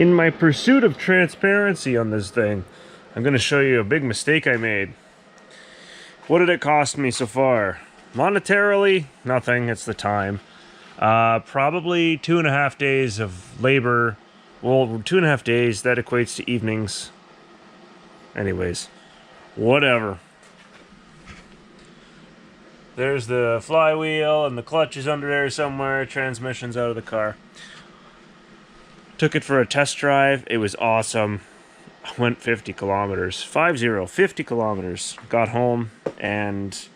In my pursuit of transparency on this thing, I'm going to show you a big mistake I made. What did it cost me so far? Monetarily, nothing. It's the time. Probably 2.5 days of labor. Well, 2.5 days, that equates to evenings. Anyways, whatever. There's the flywheel and the clutch is under there somewhere. Transmission's out of the car. Took it for a test drive. It was awesome. I went 50 kilometers. 50 kilometers. Got home and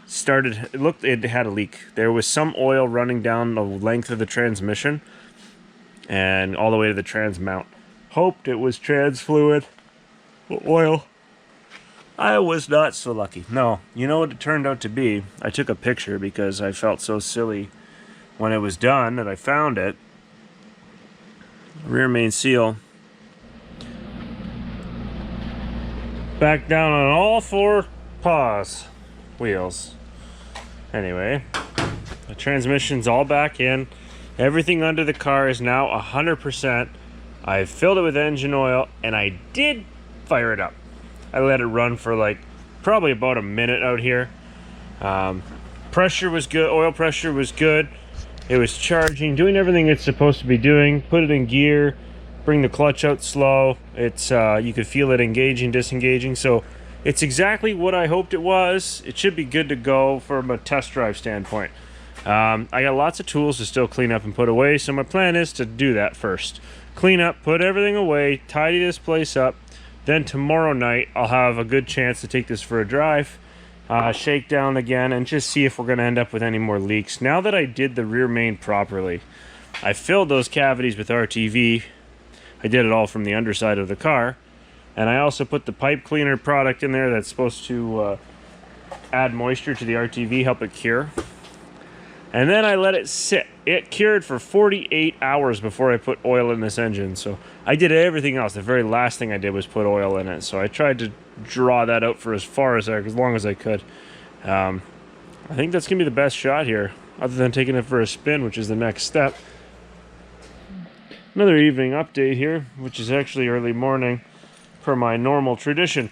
started. It had a leak. There was some oil running down the length of the transmission and all the way to the trans mount. Hoped it was trans fluid oil. I was not so lucky. No, you know what it turned out to be? I took a picture because I felt so silly when it was done that I found it. Rear main seal. Back down on all 4 paws. Wheels. Anyway, the transmission's all back in. Everything under the car is now 100%. I filled it with engine oil and I did fire it up. I let it run for like probably about a minute out here. Pressure was good. Oil pressure was good. It was charging, doing everything it's supposed to be doing. Put it in gear, bring the clutch out slow. It's you could feel it engaging, disengaging. So it's exactly what I hoped it was. It should be good to go from a test drive standpoint. I got lots of tools to still clean up and put away. So my plan is to do that first. Clean up, put everything away, tidy this place up. Then tomorrow night, I'll have a good chance to take this for a drive. Shake down again and just see if we're going to end up with any more leaks. Now that I did the rear main properly, I filled those cavities with RTV. I did it all from the underside of the car. And I also put the pipe cleaner product in there that's supposed to add moisture to the RTV, help it cure. And then I let it sit. It cured for 48 hours before I put oil in this engine. So I did everything else. The very last thing I did was put oil in it. So I tried to draw that out for as long as I could. I think that's gonna be the best shot here, other than taking it for a spin, which is the next step. Another evening update here, which is actually early morning per my normal tradition.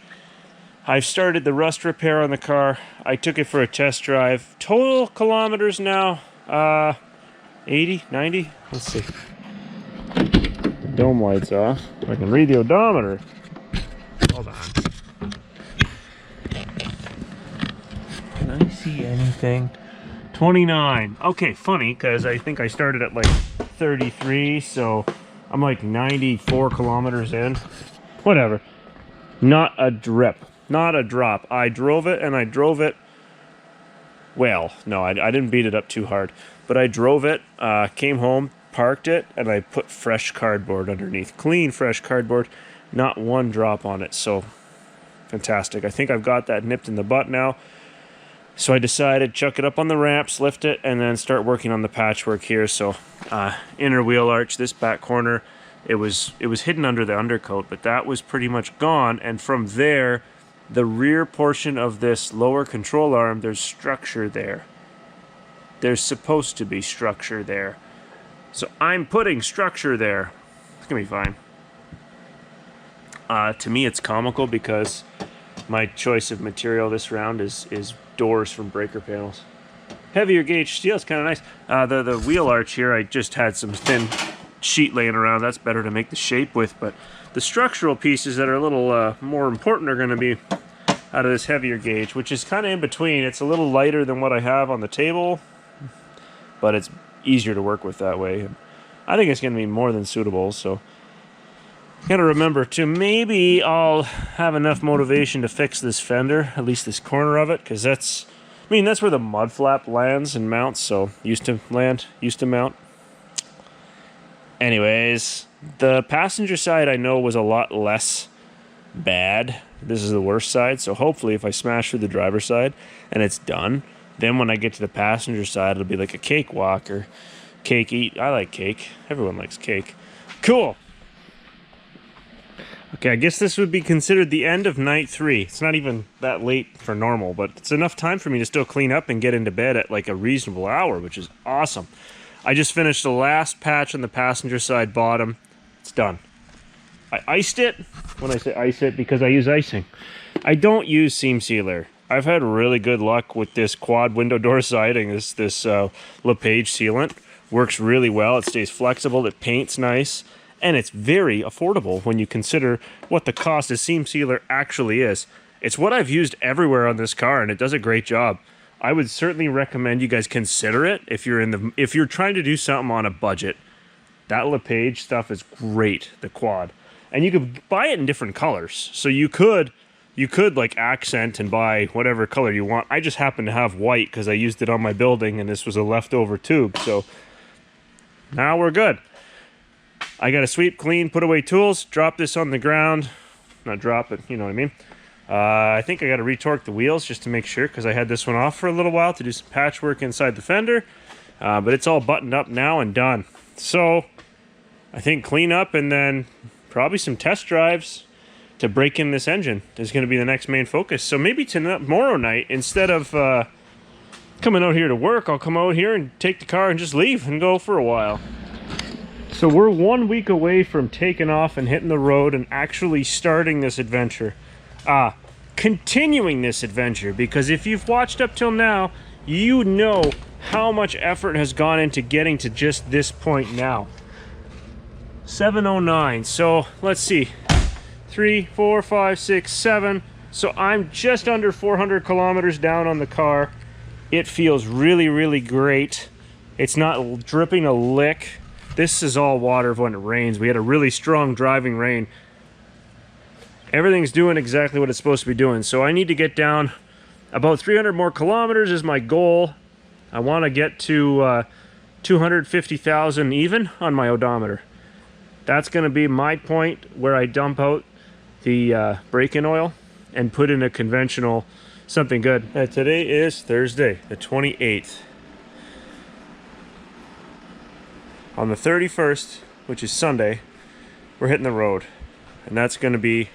I've started the rust repair on the car. I took it for a test drive. Total kilometers now, 80, 90? Let's see. Dome lights off. I can read the odometer. Hold on. Can I see anything? 29. Okay, funny, because I think I started at like 33, so I'm like 94 kilometers in. Whatever. Not a drip. Not a drop. I drove it and I drove it. Well, no, I didn't beat it up too hard. But I drove it, came home, parked it, and I put fresh cardboard underneath. Clean, fresh cardboard. Not one drop on it. So, fantastic. I think I've got that nipped in the butt now. So I decided chuck it up on the ramps, lift it, and then start working on the patchwork here. So, inner wheel arch, this back corner, it was hidden under the undercoat, but that was pretty much gone. And from there, the rear portion of this lower control arm, there's structure there. There's supposed to be structure there. So I'm putting structure there. It's gonna be fine. To me, it's comical because my choice of material this round is doors from breaker panels. Heavier gauge steel is kind of nice. The wheel arch here, I just had some thin sheet laying around. That's better to make the shape with, but the structural pieces that are a little more important are going to be out of this heavier gauge, which is kind of in between. It's a little lighter than what I have on the table, but it's easier to work with that way. I think it's going to be more than suitable, so got to remember to maybe I'll have enough motivation to fix this fender, at least this corner of it, because that's where the mud flap lands and mounts, so used to mount. Anyways, the passenger side I know was a lot less bad. This is the worst side, so hopefully if I smash through the driver's side and it's done, then when I get to the passenger side, it'll be like a cakewalk or cake eat. I like cake. Everyone likes cake. Cool. Okay, I guess this would be considered the end of night 3. It's not even that late for normal, but it's enough time for me to still clean up and get into bed at like a reasonable hour, which is awesome. I just finished the last patch on the passenger side bottom. It's done. I iced it. When I say ice it, because I use icing. I don't use seam sealer. I've had really good luck with this quad window door siding. This LePage sealant works really well. It stays flexible, it paints nice, and it's very affordable when you consider what the cost of seam sealer actually is. It's what I've used everywhere on this car, and it does a great job. I would certainly recommend you guys consider it if you're trying to do something on a budget. That LePage stuff is great, the quad. And you could buy it in different colors. So you could like accent and buy whatever color you want. I just happen to have white because I used it on my building and this was a leftover tube. So now we're good. I got to sweep, clean, put away tools, drop this on the ground. Not drop it, you know what I mean. I think I got to retorque the wheels just to make sure, because I had this one off for a little while to do some patchwork inside the fender. But it's all buttoned up now and done. So I think clean up and then probably some test drives to break in this engine is going to be the next main focus. So maybe tomorrow night, instead of coming out here to work, I'll come out here and take the car and just leave and go for a while. So we're 1 week away from taking off and hitting the road and actually starting this adventure. Continuing this adventure, because if you've watched up till now, you know how much effort has gone into getting to just this point now. 7:09, so let's see, 3, 4, 5, 6, 7. So I'm just under 400 kilometers down on the car. It feels really, really great. It's not dripping a lick. This is all water when it rains. We had a really strong driving rain. Everything's doing exactly what it's supposed to be doing. So I need to get down about 300 more kilometers is my goal. I want to get to 250,000 even on my odometer. That's going to be my point where I dump out the break-in oil and put in a conventional something good. Today is Thursday, the 28th. On the 31st, which is Sunday, we're hitting the road. And that's going to be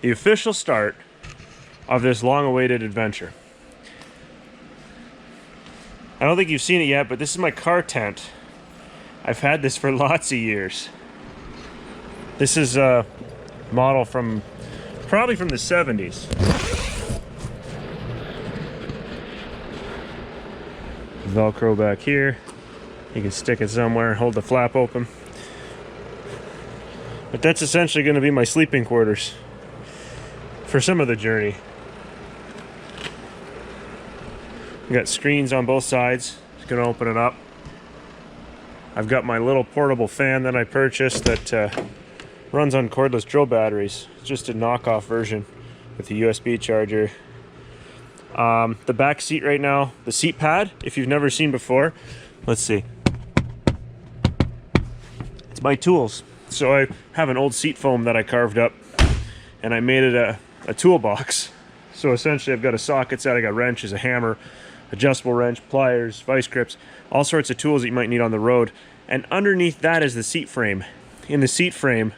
the official start of this long-awaited adventure. I don't think you've seen it yet, but this is my car tent. I've had this for lots of years. This is a model from probably from the 70s. Velcro back here. You can stick it somewhere, hold the flap open. But that's essentially going to be my sleeping quarters for some of the journey. We got screens on both sides. Just going to open it up. I've got my little portable fan that I purchased that runs on cordless drill batteries. It's just a knockoff version with a USB charger. The back seat right now, the seat pad, if you've never seen before, let's see. It's my tools. So I have an old seat foam that I carved up and I made it a toolbox. So essentially I've got a socket set, I got wrenches, a hammer, adjustable wrench, pliers, vice grips, all sorts of tools that you might need on the road. And underneath that is the seat frame. In the seat frame,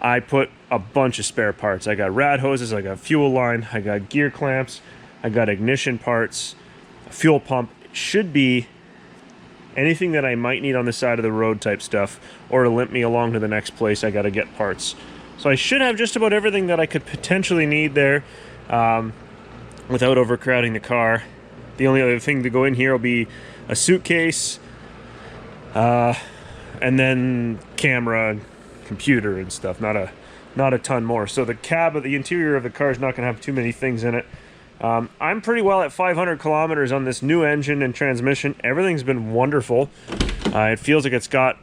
I put a bunch of spare parts. I got rad hoses, I got fuel line, I got gear clamps, I got ignition parts, a fuel pump. It should be anything that I might need on the side of the road type stuff, or to limp me along to the next place I gotta get parts. So I should have just about everything that I could potentially need there without overcrowding the car. The only other thing to go in here will be a suitcase, and then camera, computer and stuff, not a ton more. So the interior of the car is not gonna have too many things in it. I'm pretty well at 500 kilometers on this new engine and transmission. Everything's been wonderful. It feels like it's got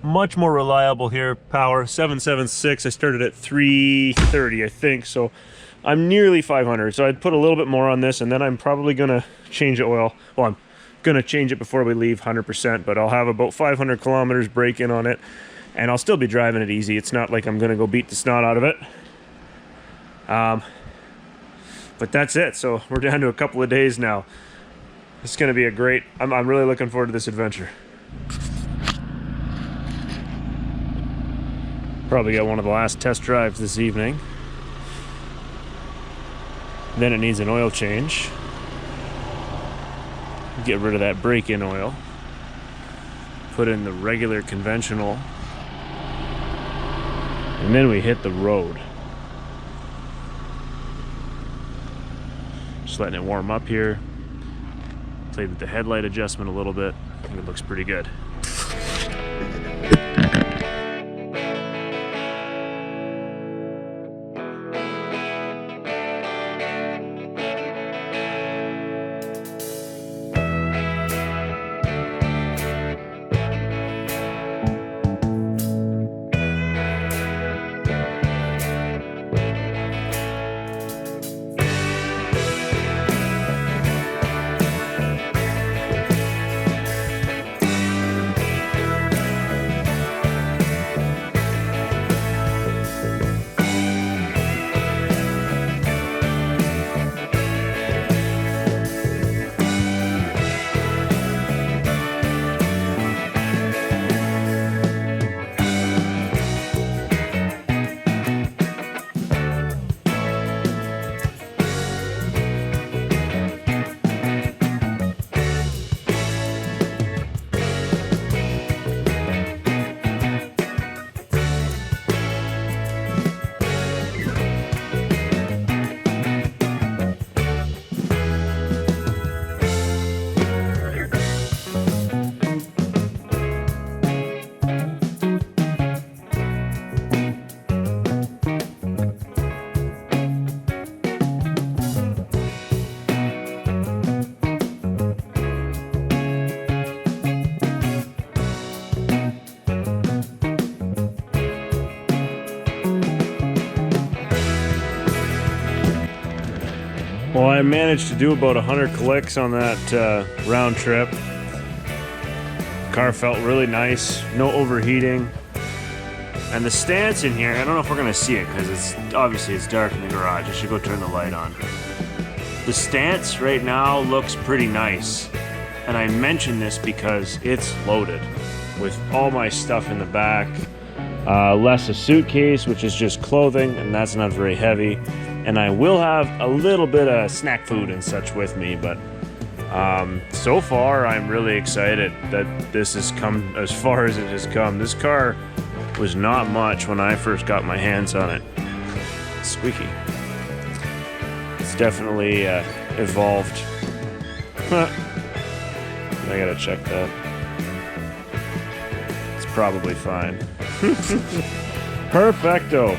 much more reliable here. Power 776. I started at 330, I think. So I'm nearly 500. So I'd put a little bit more on this, and then I'm probably gonna change the oil. Well, I'm gonna change it before we leave 100%, but I'll have about 500 kilometers break in on it, and I'll still be driving it easy. It's not like I'm gonna go beat the snot out of it. But that's it. So we're down to a couple of days now. It's going to be a great... I'm really looking forward to this adventure. Probably got one of the last test drives this evening. Then it needs an oil change. Get rid of that break-in oil. Put in the regular conventional And then we hit the road. Just letting it warm up here. Played with the headlight adjustment a little bit. I think it looks pretty good. Well, I managed to do about 100 clicks on that round trip. Car felt really nice, no overheating. And the stance in here, I don't know if we're gonna see it because it's dark in the garage. I should go turn the light on. The stance right now looks pretty nice. And I mention this because it's loaded with all my stuff in the back. Less a suitcase, which is just clothing, and that's not very heavy. And I will have a little bit of snack food and such with me, but so far I'm really excited that this has come as far as it has come. This car was not much when I first got my hands on it. Squeaky. It's definitely evolved. I gotta check that. It's probably fine. Perfecto.